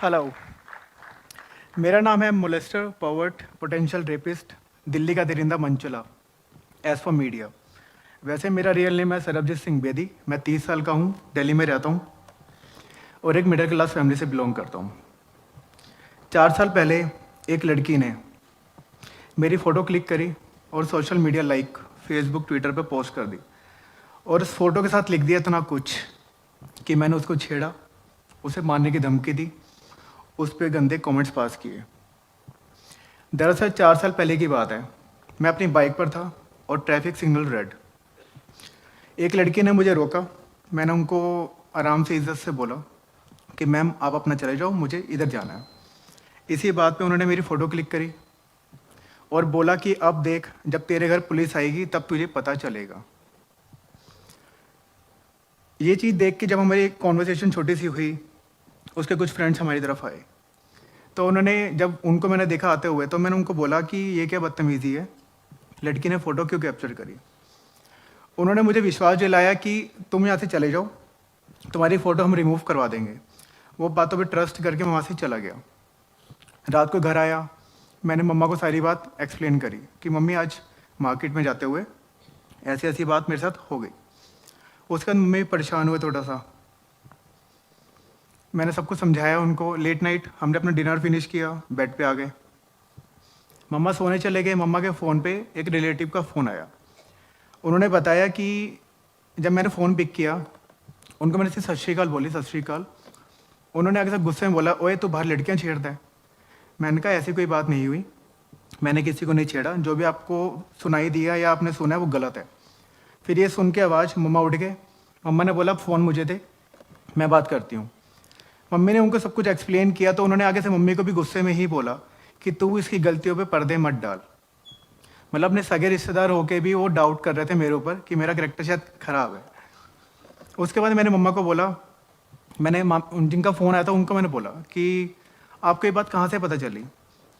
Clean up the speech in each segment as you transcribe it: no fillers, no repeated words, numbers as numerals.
Hello, मेरा नाम है मोलेस्टर पॉवर्ट पोटेंशियल रेपिस्ट दिल्ली का दरिंदा मंचुला एज फॉर मीडिया। वैसे मेरा रियल नेम है सरबजीत सिंह बेदी। मैं 30 साल का हूँ, दिल्ली में रहता हूँ और एक मिडिल क्लास फैमिली से बिलोंग करता हूँ। 4 साल पहले एक लड़की ने मेरी फ़ोटो क्लिक करी और social media like Facebook Twitter पे पोस्ट कर दी और उस फोटो के साथ लिख दिया इतना कुछ कि मैंने उसको छेड़ा, उसे मारने की धमकी दी, उस पर गंदे कमेंट्स पास किए। दरअसल 4 साल पहले की बात है। मैं अपनी बाइक पर था और ट्रैफिक सिग्नल रेड। एक लड़की ने मुझे रोका। मैंने उनको आराम से इज्जत से बोला कि मैम आप अपना चले जाओ, मुझे इधर जाना है। इसी बात पे उन्होंने मेरी फ़ोटो क्लिक करी और बोला कि अब देख, जब तेरे घर पुलिस आएगी तब तुझे पता चलेगा। ये चीज़ देख के जब हमारी कॉन्वर्सेशन छोटी सी हुई, उसके कुछ फ्रेंड्स हमारी तरफ आए। तो जब उनको मैंने देखा आते हुए तो मैंने उनको बोला कि ये क्या बदतमीज़ी है, लड़की ने फ़ोटो क्यों कैप्चर करी। उन्होंने मुझे विश्वास दिलाया कि तुम यहाँ से चले जाओ, तुम्हारी फ़ोटो हम रिमूव करवा देंगे। वो बातों पे ट्रस्ट करके मैं वहाँ से चला गया। रात को घर आया, मैंने मम्मा को सारी बात एक्सप्लेन करी कि मम्मी आज मार्केट में जाते हुए ऐसी ऐसी बात मेरे साथ हो गई। उसके बाद मम्मी परेशान हुए थोड़ा सा। मैंने सब कुछ समझाया उनको। लेट नाइट हमने अपना डिनर फिनिश किया, बेड पे आ गए। मम्मा सोने चले गए। मम्मा के फ़ोन पे एक रिलेटिव का फ़ोन आया। उन्होंने बताया कि जब मैंने फ़ोन पिक किया, उनको मैंने सिर्फ सत श्री अकाल बोली, सत श्री अकाल। उन्होंने आगे से गुस्से में बोला, ओए तू बाहर लड़कियां छेड़ता है। मैंने कहा ऐसी कोई बात नहीं हुई, मैंने किसी को नहीं छेड़ा, जो भी आपको सुनाई दिया या आपने सुना है वो गलत है। फिर ये सुन के आवाज़ मम्मा उठ गए। मम्मा ने बोला फ़ोन मुझे दे, मैं बात करती हूँ। मम्मी ने उनको सब कुछ एक्सप्लेन किया तो उन्होंने आगे से मम्मी को भी गुस्से में ही बोला कि तू इसकी गलतियों पे पर्दे मत डाल। मतलब अपने सगे रिश्तेदार होके भी वो डाउट कर रहे थे मेरे ऊपर कि मेरा कैरेक्टर शायद ख़राब है। उसके बाद मैंने मम्मा को बोला, जिनका फ़ोन आया था उनको मैंने बोला कि आपको ये बात कहाँ से पता चली।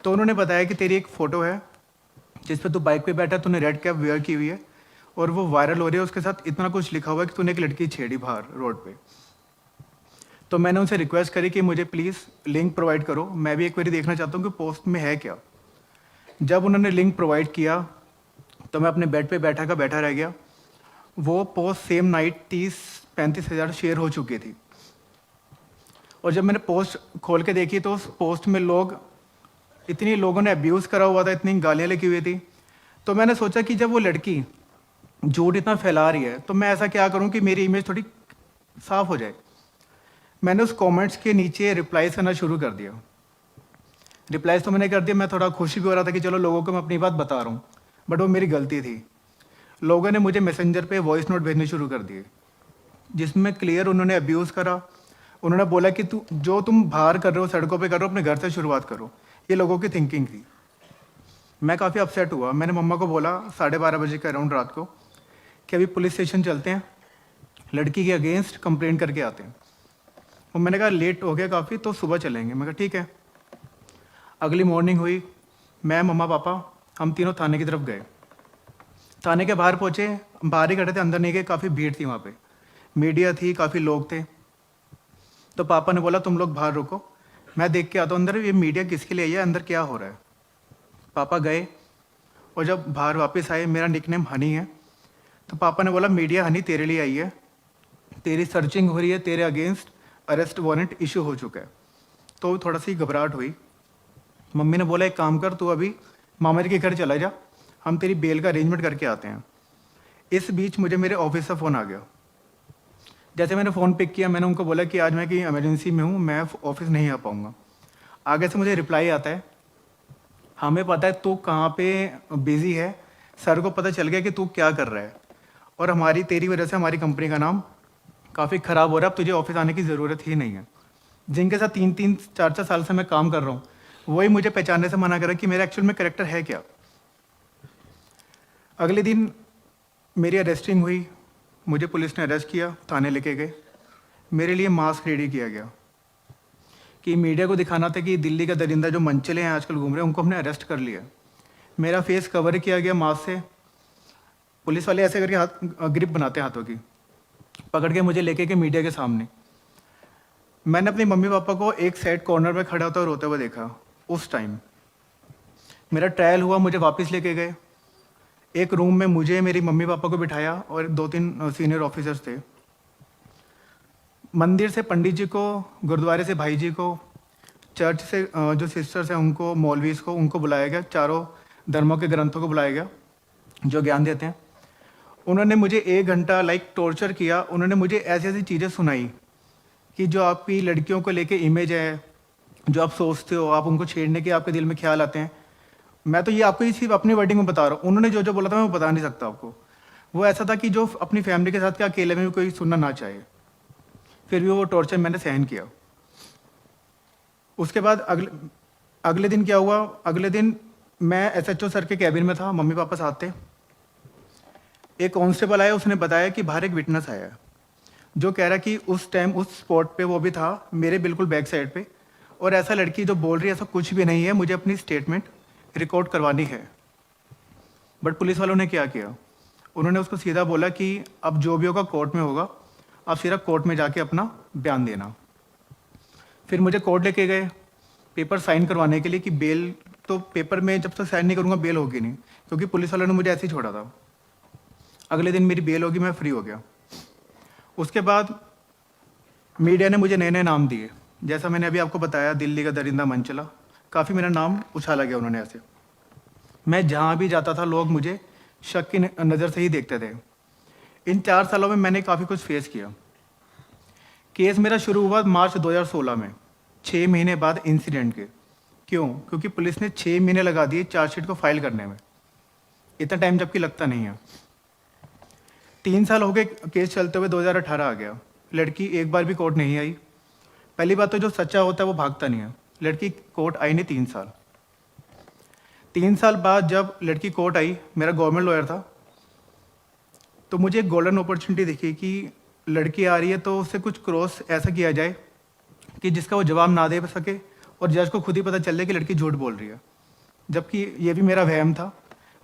तो उन्होंने बताया कि तेरी एक फ़ोटो है जिस पे तू बाइक पे बैठा, तूने रेड कैप वेयर की हुई है और वो वायरल हो रही है। उसके साथ इतना कुछ लिखा हुआ है कि तूने एक लड़की छेड़ी बाहर रोड पे। तो मैंने उनसे रिक्वेस्ट करी कि मुझे प्लीज़ लिंक प्रोवाइड करो, मैं भी एक बार देखना चाहता हूँ कि पोस्ट में है क्या। जब उन्होंने लिंक प्रोवाइड किया तो मैं अपने बेड पे बैठा रह गया। वो पोस्ट सेम नाइट 30-35 हज़ार शेयर हो चुकी थी। और जब मैंने पोस्ट खोल के देखी तो उस पोस्ट में इतनी लोगों ने अब्यूज़ करा हुआ था, इतनी गालियाँ लिखी हुई थी। तो मैंने सोचा कि जब वो लड़की झूठ इतना फैला रही है तो मैं ऐसा क्या करूं कि मेरी इमेज थोड़ी साफ हो जाए। मैंने उस कमेंट्स के नीचे रिप्लाईज करना शुरू कर दिया। रिप्लाईज तो मैंने कर दिया, मैं थोड़ा खुशी भी हो रहा था कि चलो लोगों को मैं अपनी बात बता रहा हूँ, बट वो मेरी गलती थी। लोगों ने मुझे मैसेंजर पे वॉइस नोट भेजने शुरू कर दिए जिसमें क्लियर उन्होंने अब्यूज़ करा। उन्होंने बोला कि तुम बाहर कर रहे हो, सड़कों पे कर रहे हो, अपने घर से शुरुआत करो। ये लोगों की थिंकिंग थी। मैं काफ़ी अपसेट हुआ। मैंने मम्मा को बोला 12:30 बजे के अराउंड रात को कि अभी पुलिस स्टेशन चलते हैं, लड़की के अगेंस्ट कंप्लेंट करके आते हैं। और मैंने कहा लेट हो गया काफ़ी, तो सुबह चलेंगे। मैं कहा ठीक है। अगली मॉर्निंग हुई, मैं मम्मा पापा हम तीनों थाने की तरफ गए। थाने के बाहर पहुँचे, बाहर ही खड़े थे, अंदर नहीं गए। काफ़ी भीड़ थी वहाँ पे, मीडिया थी, काफ़ी लोग थे। तो पापा ने बोला तुम लोग बाहर रुको, मैं देख के आता हूँ अंदर ये मीडिया किसके लिए आई है, अंदर क्या हो रहा है। पापा गए और जब बाहर वापस आए, मेरा निकनेम हनी है, तो पापा ने बोला मीडिया हनी तेरे लिए आई है, तेरी सर्चिंग हो रही है, तेरे अगेंस्ट अरेस्ट वारंट इशू हो चुका है। तो थोड़ा सी घबराहट हुई। मम्मी ने बोला एक काम कर, तू अभी मामा जी के घर चला जा, हम तेरी बेल का अरेंजमेंट करके आते हैं। इस बीच मुझे मेरे ऑफिस से फ़ोन आ गया। जैसे मैंने फ़ोन पिक किया, मैंने उनको बोला कि आज मैं कहीं इमरजेंसी में हूँ, मैं ऑफिस नहीं आ पाऊँगा। आगे से मुझे रिप्लाई आता है, हमें पता है तू कहाँ पे बिज़ी है, सर को पता चल गया कि तू क्या कर रहा है और तेरी वजह से हमारी कंपनी का नाम काफ़ी ख़राब हो रहा है, अब तुझे ऑफिस आने की ज़रूरत ही नहीं है। जिनके साथ 3-4 साल से मैं काम कर रहा हूँ वही मुझे पहचानने से मना कर रहा है कि मेरा एक्चुअल में करेक्टर है क्या। अगले दिन मेरी अरेस्टिंग हुई, मुझे पुलिस ने अरेस्ट किया, थाने लेके गए। मेरे लिए मास्क रेडी किया गया कि मीडिया को दिखाना था कि दिल्ली का दरिंदा जो मंचले हैं आजकल घूम रहे हैं, उनको हमने अरेस्ट कर लिया। मेरा फेस कवर किया गया मास्क से। पुलिस वाले ऐसे करके हाथ ग्रिप बनाते हैं हाथों की, पकड़ के मुझे लेके गए मीडिया के सामने। मैंने अपनी मम्मी पापा को एक साइड कॉर्नर में खड़ा होता रोते हुए देखा। उस टाइम मेरा ट्रायल हुआ, मुझे वापस लेके गए। एक रूम में मुझे, मेरी मम्मी पापा को बिठाया और 2-3 सीनियर ऑफिसर्स थे। मंदिर से पंडित जी को, गुरुद्वारे से भाई जी को, चर्च से जो सिस्टर्स हैं उनको, मौलवीज को, उनको बुलाया गया। चारों धर्मों के ग्रंथों को बुलाया गया जो ज्ञान देते हैं। उन्होंने मुझे 1 घंटा टॉर्चर किया। उन्होंने मुझे ऐसी ऐसी चीज़ें सुनाई कि जो आपकी लड़कियों को लेके इमेज है, जो आप सोचते हो, आप उनको छेड़ने के आपके दिल में ख्याल आते हैं। मैं तो ये आपको ये सिर्फ अपनी वर्डिंग में बता रहा हूँ। उन्होंने जो जो बोला था मैं वो बता नहीं सकता आपको। वो ऐसा था कि जो अपनी फैमिली के साथ क्या अकेले में भी कोई सुनना ना चाहे, फिर भी वो टॉर्चर मैंने सहन किया। उसके बाद अगले दिन क्या हुआ, अगले दिन मैं एसएचओ सर के कैबिन में था, मम्मी पापा साथ थे। एक कांस्टेबल आया, उसने बताया कि बाहर एक विटनेस आया है जो कह रहा कि उस टाइम उस स्पॉट पे वो भी था, मेरे बिल्कुल बैक साइड पे, और ऐसा लड़की जो बोल रही है ऐसा कुछ भी नहीं है, मुझे अपनी स्टेटमेंट रिकॉर्ड करवानी है। बट पुलिस वालों ने क्या किया, उन्होंने उसको सीधा बोला कि अब जो भी होगा कोर्ट में होगा, आप सीधा कोर्ट में जाके अपना बयान देना। फिर मुझे कोर्ट लेके गए पेपर साइन करवाने के लिए कि बेल, तो पेपर में जब तक साइन नहीं करूँगा बेल होगी नहीं, क्योंकि पुलिस वालों ने मुझे ऐसे ही छोड़ा था। अगले दिन मेरी बेल होगी, मैं फ्री हो गया। उसके बाद मीडिया ने मुझे नए नए नाम दिए, जैसा मैंने अभी आपको बताया, दिल्ली का दरिंदा मंचला, काफ़ी मेरा नाम उछाला गया उन्होंने ऐसे। मैं जहाँ भी जाता था लोग मुझे शक की नज़र से ही देखते थे। इन 4 सालों में मैंने काफ़ी कुछ फेस किया। केस मेरा शुरू हुआ मार्च 2016 में, 6 महीने बाद इंसिडेंट के। क्यों? क्योंकि पुलिस ने 6 महीने लगा दिए चार्जशीट को फाइल करने में, इतना टाइम जबकि लगता नहीं है। 3 साल हो गए केस चलते हुए, 2018 आ गया। लड़की एक बार भी कोर्ट नहीं आई। पहली बात तो जो सच्चा होता है वो भागता नहीं है। लड़की कोर्ट आई नहीं 3 साल। 3 साल बाद जब लड़की कोर्ट आई, मेरा गवर्नमेंट लॉयर था, तो मुझे एक गोल्डन अपॉर्चुनिटी दिखी कि लड़की आ रही है तो उससे कुछ क्रॉस ऐसा किया जाए कि जिसका वो जवाब ना दे सके और जज को खुद ही पता चल जाए कि लड़की झूठ बोल रही है। जबकि ये भी मेरा वहम था,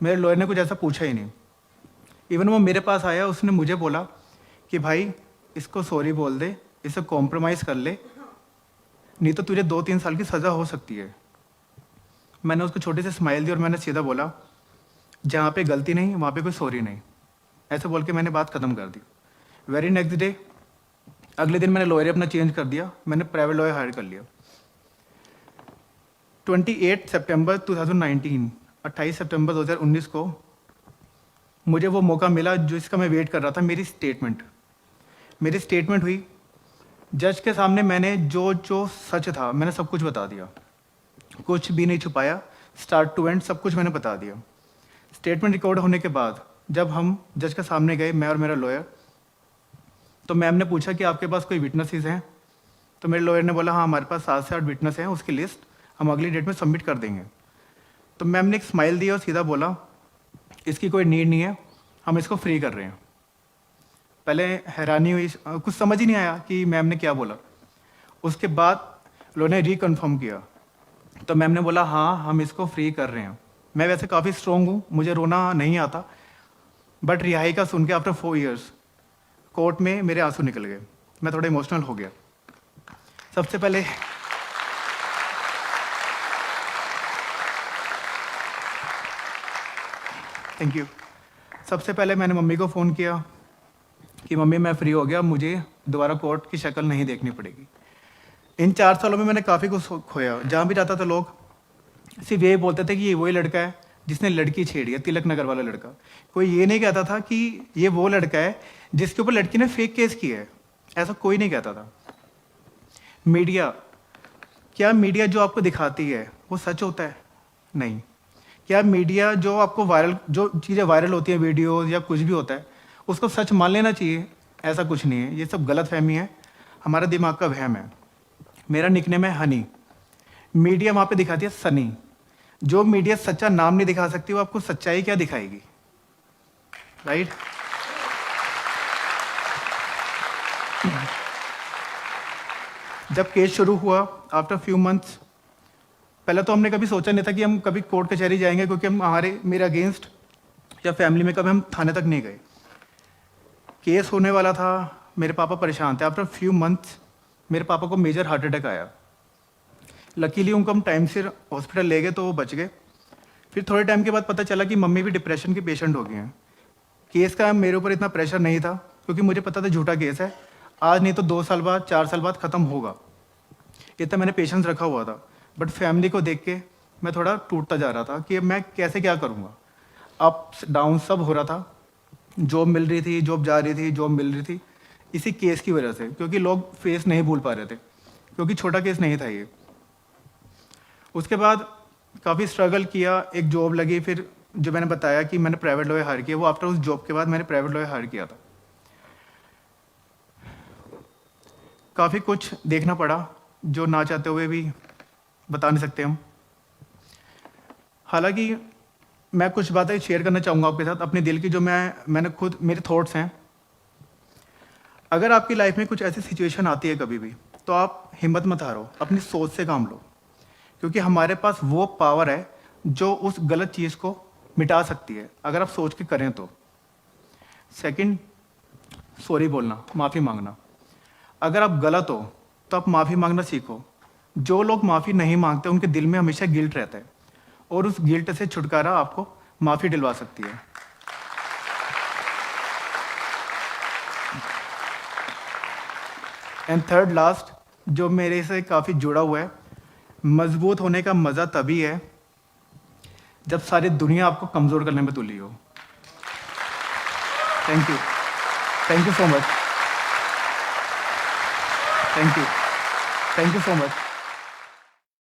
मेरे लॉयर ने कुछ ऐसा पूछा ही नहीं। इवन वो मेरे पास आया, उसने मुझे बोला कि भाई इसको सॉरी बोल दे, इसे कॉम्प्रोमाइज़ कर ले, नहीं तो तुझे 2-3 साल की सज़ा हो सकती है। मैंने उसको छोटी सी स्माइल दी और मैंने सीधा बोला, जहाँ पे गलती नहीं वहाँ पे कोई सॉरी नहीं। ऐसे बोल के मैंने बात ख़त्म कर दी। वेरी नेक्स्ट डे, अगले दिन मैंने लॉयर अपना चेंज कर दिया, मैंने प्राइवेट लॉयर हायर कर लिया। 28 सितंबर 2019, 28 सितंबर 2019 को मुझे वो मौका मिला जो इसका मैं वेट कर रहा था। मेरी स्टेटमेंट हुई जज के सामने। मैंने जो जो सच था मैंने सब कुछ बता दिया, कुछ भी नहीं छुपाया, स्टार्ट टू एंड सब कुछ मैंने बता दिया। स्टेटमेंट रिकॉर्ड होने के बाद जब हम जज के सामने गए, मैं और मेरा लॉयर, तो मैम ने पूछा कि आपके पास कोई विटनेसेस हैं? तो मेरे लॉयर ने बोला हाँ हमारे पास 7 से 8 विटनेस हैं, उसकी लिस्ट हम अगली डेट में सबमिट कर देंगे। तो मैम ने एक स्माइल दी और सीधा बोला इसकी कोई नीड नहीं है, हम इसको फ्री कर रहे हैं। पहले हैरानी हुई, कुछ समझ ही नहीं आया कि मैम ने क्या बोला। उसके बाद लोगों ने रिकन्फर्म किया, तो मैम ने बोला हाँ हम इसको फ्री कर रहे हैं। मैं वैसे काफ़ी स्ट्रॉन्ग हूँ, मुझे रोना नहीं आता, बट रिहाई का सुन के आफ्टर 4 ईयर्स कोर्ट में मेरे आंसू निकल गए, मैं थोड़ा इमोशनल हो गया। सबसे पहले थैंक यू। सबसे पहले मैंने मम्मी को फ़ोन किया कि मम्मी मैं फ्री हो गया, मुझे दोबारा कोर्ट की शक्ल नहीं देखनी पड़ेगी। इन 4 सालों में मैंने काफ़ी कुछ खोया। जहाँ भी जाता था लोग सिर्फ यही बोलते थे कि ये वही लड़का है जिसने लड़की छेड़ी है, तिलक नगर वाला लड़का। कोई ये नहीं कहता था कि ये वो लड़का है जिसके ऊपर लड़की ने फेक केस किया है, ऐसा कोई नहीं कहता था। मीडिया, क्या मीडिया जो आपको दिखाती है वो सच होता है? नहीं। क्या मीडिया जो आपको वायरल, जो चीज़ें वायरल होती हैं, वीडियोस या कुछ भी होता है, उसको सच मान लेना चाहिए? ऐसा कुछ नहीं है, ये सब गलत फहमी है, हमारा दिमाग का वहम है। मेरा निकनेम है हनी। मीडिया वहाँ पे दिखाती है सनी। जो मीडिया सच्चा नाम नहीं दिखा सकती वो आपको सच्चाई क्या दिखाएगी, राइट? जब केस शुरू हुआ आफ्टर फ्यू मंथ्स, पहले तो हमने कभी सोचा नहीं था कि हम कभी कोर्ट कचहरी जाएंगे, क्योंकि मेरे अगेंस्ट या फैमिली में कभी हम थाने तक नहीं गए। केस होने वाला था, मेरे पापा परेशान थे। आफ्टर फ्यू मंथ्स मेरे पापा को मेजर हार्ट अटैक आया। लकीली उनको हम टाइम से हॉस्पिटल ले गए तो वो बच गए। फिर थोड़े टाइम के बाद पता चला कि मम्मी भी डिप्रेशन की पेशेंट हो गई हैं। केस का मेरे ऊपर इतना प्रेशर नहीं था क्योंकि मुझे पता था झूठा केस है, आज नहीं तो 2 साल बाद 4 साल बाद ख़त्म होगा, इतना मैंने पेशेंस रखा हुआ था। बट फैमिली को देख के मैं थोड़ा टूटता जा रहा था कि अब मैं कैसे क्या करूँगा। अप्स डाउन सब हो रहा था, जॉब मिल रही थी, जॉब जा रही थी, जॉब मिल रही थी, इसी केस की वजह से, क्योंकि लोग फेस नहीं भूल पा रहे थे, क्योंकि छोटा केस नहीं था ये। उसके बाद काफ़ी स्ट्रगल किया, एक जॉब लगी, फिर जो मैंने बताया कि मैंने प्राइवेट लॉयर हायर किया, वो आफ्टर उस जॉब के बाद मैंने प्राइवेट लॉयर हायर किया था। काफ़ी कुछ देखना पड़ा जो ना चाहते हुए भी बता नहीं सकते हम। हालांकि मैं कुछ बातें शेयर करना चाहूँगा आपके साथ अपने दिल की, जो मैंने खुद, मेरे थॉट्स हैं। अगर आपकी लाइफ में कुछ ऐसी सिचुएशन आती है कभी भी, तो आप हिम्मत मत हारो, अपनी सोच से काम लो, क्योंकि हमारे पास वो पावर है जो उस गलत चीज़ को मिटा सकती है, अगर आप सोच के करें तो। सेकंड, सॉरी बोलना, माफ़ी मांगना। अगर आप गलत हो तो आप माफ़ी मांगना सीखो। जो लोग माफ़ी नहीं मांगते उनके दिल में हमेशा गिल्ट रहता है, और उस गिल्ट से छुटकारा आपको माफ़ी दिलवा सकती है। एंड थर्ड लास्ट, जो मेरे से काफ़ी जुड़ा हुआ है, मजबूत होने का मज़ा तभी है जब सारी दुनिया आपको कमज़ोर करने में तुली हो। Thank you, thank you so much, thank you, thank you so much.